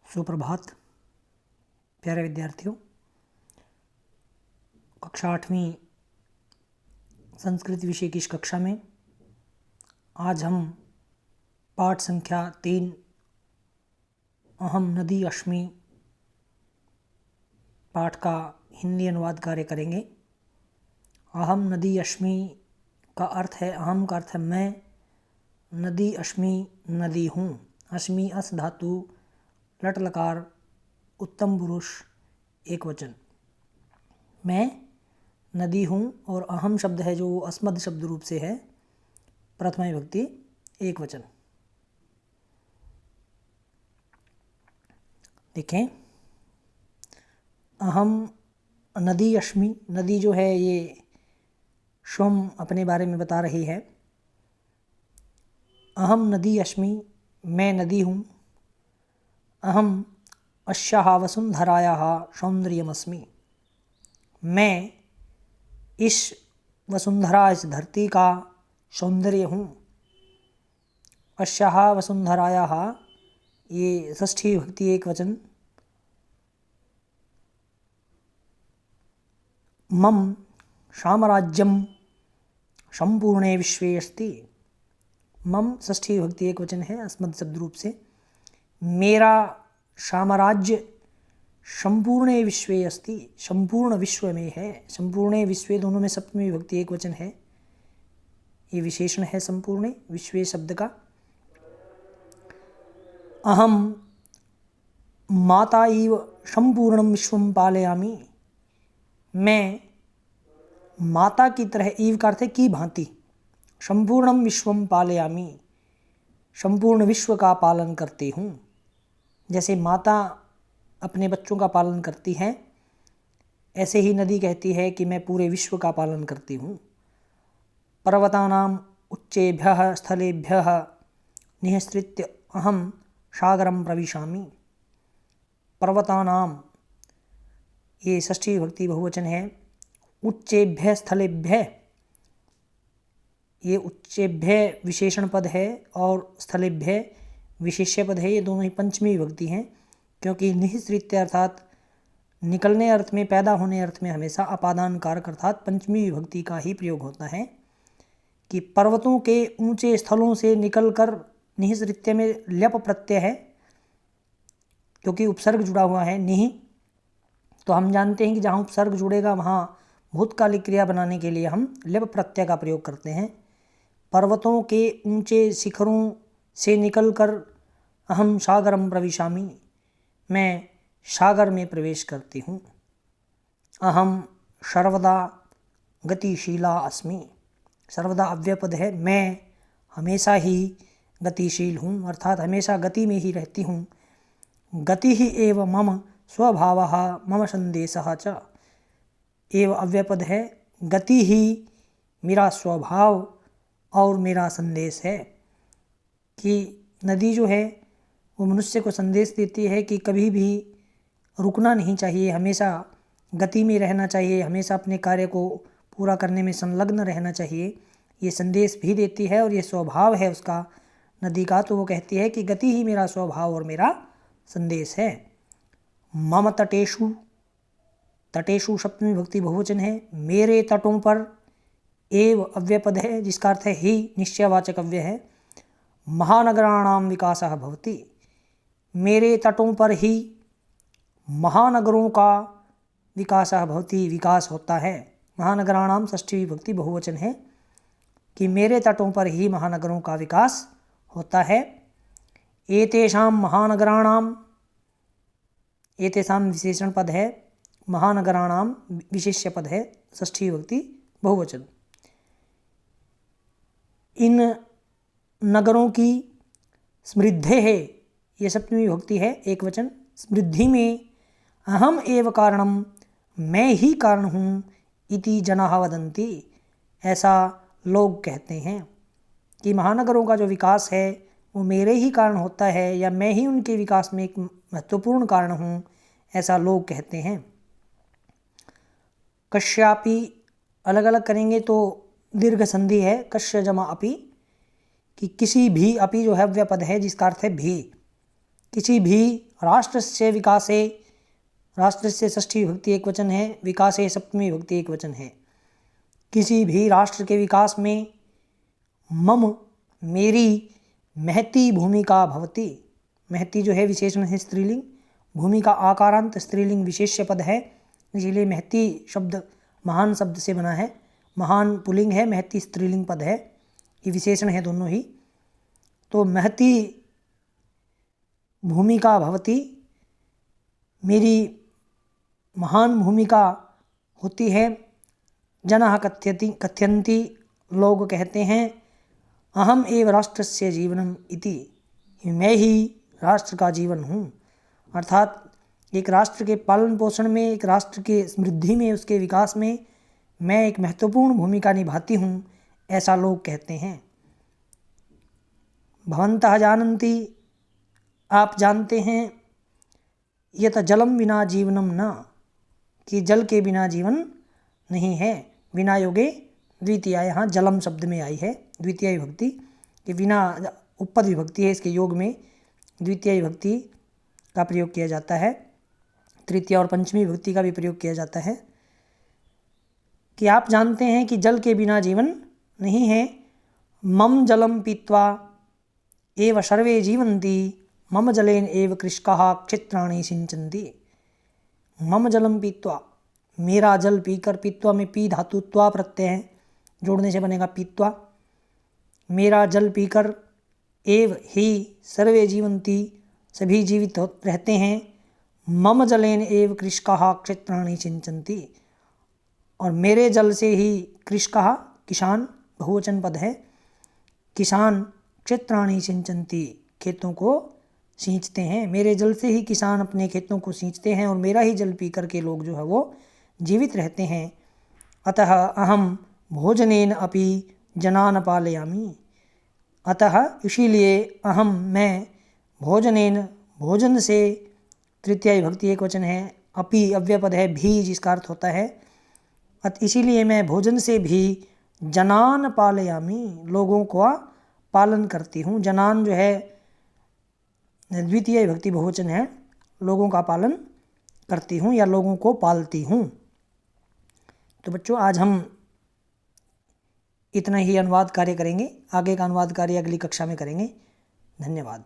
सुप्रभात प्यारे विद्यार्थियों। कक्षा 8वीं संस्कृत विषय की इस कक्षा में आज हम पाठ संख्या 3 अहम नदी अश्मि पाठ का हिंदी अनुवाद कार्य करेंगे। अहम नदी अश्मि का अर्थ है, अहम का अर्थ है मैं, नदी अश्मि नदी हूँ। अश्मि अस धातु लट लकार उत्तम पुरुष एक वचन। मैं नदी हूँ और अहम शब्द है जो अस्मद शब्द रूप से है, प्रथमा विभक्ति एक वचन। देखें, अहम नदी अश्मि, नदी जो है ये स्वयं अपने बारे में बता रही है। अहम नदी अश्मि, मैं नदी हूँ। अहम अस्याः वसुंधरायाः सौंदर्यमस्मि, मैं इस वसुंधरा, इस धरती का सौंदर्य हूँ। अस्याः वसुंधरायाः, ये षष्ठी विभक्ति एक वचन। मम साम्राज्यम संपूर्णे विश्वे अस्ति। मम षष्ठी विभक्ति एक वचन है अस्मद शब्द रूप से। मेरा साम्राज्य संपूर्णे विश्वे अस्ति, संपूर्ण विश्व में है। संपूर्णे विश्वे दोनों में सप्तमी विभक्ति एक वचन है। ये विशेषण है संपूर्णे विश्वे शब्द का। अहम माता इव संपूर्णम विश्वम पालयामि, मैं माता की तरह, ईव का अर्थ है की भांति, संपूर्णम विश्वम पालयामि, संपूर्ण विश्व का पालन करती हूँ। जैसे माता अपने बच्चों का पालन करती है, ऐसे ही नदी कहती है कि मैं पूरे विश्व का पालन करती हूँ। पर्वतानाम उच्चेभ्यः स्थलेभ्यः निःसृत्य अहम सागरम प्रविशामि। पर्वतानाम, ये षष्ठी विभक्ति बहुवचन है। उच्चेभ्यः स्थलेभ्यः, ये उच्चेभ्य विशेषण पद है और स्थलेभ्य विशेष्य पद है। ये दोनों ही पंचमी विभक्ति हैं, क्योंकि निःसृत्य अर्थात निकलने अर्थ में, पैदा होने अर्थ में हमेशा अपादान कारक अर्थात पंचमी विभक्ति का ही प्रयोग होता है। कि पर्वतों के ऊंचे स्थलों से निकलकर, निःसृत्य में ल्यप प्रत्यय है क्योंकि उपसर्ग जुड़ा हुआ है निहि, तो हम जानते हैं कि जहाँ उपसर्ग जुड़ेगा वहाँ भूतकालिक क्रिया बनाने के लिए हम ल्यप प्रत्यय का प्रयोग करते हैं। पर्वतों के ऊंचे शिखरों से निकलकर अहम सागरम प्रविशामि, मैं सागर में प्रवेश करती हूँ। अहम सर्वदा गतिशीला अस्मि, सर्वदा अव्यय पद है। मैं हमेशा ही गतिशील हूँ, अर्थात हमेशा गति में ही रहती हूँ। गति ही एव मम स्वभावः मम संदेशः च, एव अव्यय पद है। गति ही मेरा स्वभाव और मेरा संदेश है। कि नदी जो है वो मनुष्य को संदेश देती है कि कभी भी रुकना नहीं चाहिए, हमेशा गति में रहना चाहिए, हमेशा अपने कार्य को पूरा करने में संलग्न रहना चाहिए। ये संदेश भी देती है और ये स्वभाव है उसका, नदी का। तो वो कहती है कि गति ही मेरा स्वभाव और मेरा संदेश है। मम तटेषु, तटेषु सप्तमी विभक्ति बहुवचन है। मेरे तटों पर, एव अव्यय पद है जिसका अर्थ है ही, निश्चयवाचक अव्यय है। महानगराणाम विकासः भवति, मेरे तटों पर ही महानगरों का विकासः भवति, विकास होता है। महानगराणाम षष्ठी विभक्ति बहुवचन है कि मेरे तटों पर ही महानगरों का विकास होता है। एतेषाम महानगराणाम, एतेषाम विशेषण पद है, महानगराणाम विशेष्य पद है, षष्ठी विभक्ति बहुवचन। इन नगरों की समृद्धि है, ये सप्तमी विभक्ति है एक वचन। समृद्धि में अहम एव कारणम, मैं ही कारण हूँ। इति जनाः वदन्ति, ऐसा लोग कहते हैं कि महानगरों का जो विकास है वो मेरे ही कारण होता है, या मैं ही उनके विकास में एक महत्वपूर्ण कारण हूँ, ऐसा लोग कहते हैं। कश्यापि अलग अलग करेंगे तो दीर्घ संधि है, कश्य जमा अपि, कि किसी भी, अपि जो है अव्यय पद है जिसका अर्थ है भी। किसी भी राष्ट्रस्य विकासे, राष्ट्रस्य षष्ठी विभक्ति एक वचन है, विकासे सप्तमी विभक्ति एक वचन है। किसी भी राष्ट्र के विकास में मम मेरी महती भूमिका भवति। महती जो है विशेषण है स्त्रीलिंग, भूमिका आकारांत स्त्रीलिंग विशेष्य पद है, इसीलिए महती शब्द महान शब्द से बना है। महान पुल्लिंग है, महती स्त्रीलिंग पद है, ये विशेषण है दोनों ही। तो महती भूमिका भवति, मेरी महान भूमिका होती है। जनः कथयन्ति, लोग कहते हैं। अहम एव राष्ट्रस्य जीवनम इति, मैं ही राष्ट्र का जीवन हूँ। अर्थात एक राष्ट्र के पालन पोषण में, एक राष्ट्र की समृद्धि में, उसके विकास में मैं एक महत्वपूर्ण भूमिका निभाती हूँ, ऐसा लोग कहते हैं। भवन्तः जानन्ति, आप जानते हैं। यत जलम विना जीवनम न, कि जल के बिना जीवन नहीं है। विना योगे द्वितीया, यहाँ जलम शब्द में आई है द्वितीय विभक्ति, कि बिना उपपद विभक्ति है, इसके योग में द्वितीय विभक्ति का प्रयोग किया जाता है। तृतीय और पंचमी विभक्ति का भी प्रयोग किया जाता है। कि आप जानते हैं कि जल के बिना जीवन नहीं है। मम जलम पीत्वा एव सर्वे जीवन्ति, मम जलेन एव कृषकाः क्षेत्राणि सिंचन्ति। मम जलम पीत्वा, मेरा जल पीकर, पीत्वा में पी धातु त्वा प्रत्यय है, जोड़ने से बनेगा पीत्वा। मेरा जल पीकर, एव ही सर्वे जीवन्ति, सभी जीवित रहते हैं। मम जलेन एव कृषकाः क्षेत्राणि सिंचन्ति, और मेरे जल से ही कृषकाः, किसान बहुवचन पद है, किसान क्षेत्राणि सिंचन्ति, खेतों को सींचते हैं। मेरे जल से ही किसान अपने खेतों को सींचते हैं, और मेरा ही जल पी कर के लोग जो है वो जीवित रहते हैं। अतः अहम भोजनेन अपि जनान पालयामि। अतः इसीलिए अहम मैं, भोजनेन भोजन से, तृतीय विभक्ति एक वचन है, अपि अव्ययपद है, भी जिसका अर्थ होता है। इसीलिए मैं भोजन से भी जनान पालयामि, लोगों का पालन करती हूँ। जनान जो है द्वितीय विभक्ति बहुवचन है, लोगों का पालन करती हूँ या लोगों को पालती हूँ। तो बच्चों आज हम इतना ही अनुवाद कार्य करेंगे, आगे का अनुवाद कार्य अगली कक्षा में करेंगे। धन्यवाद।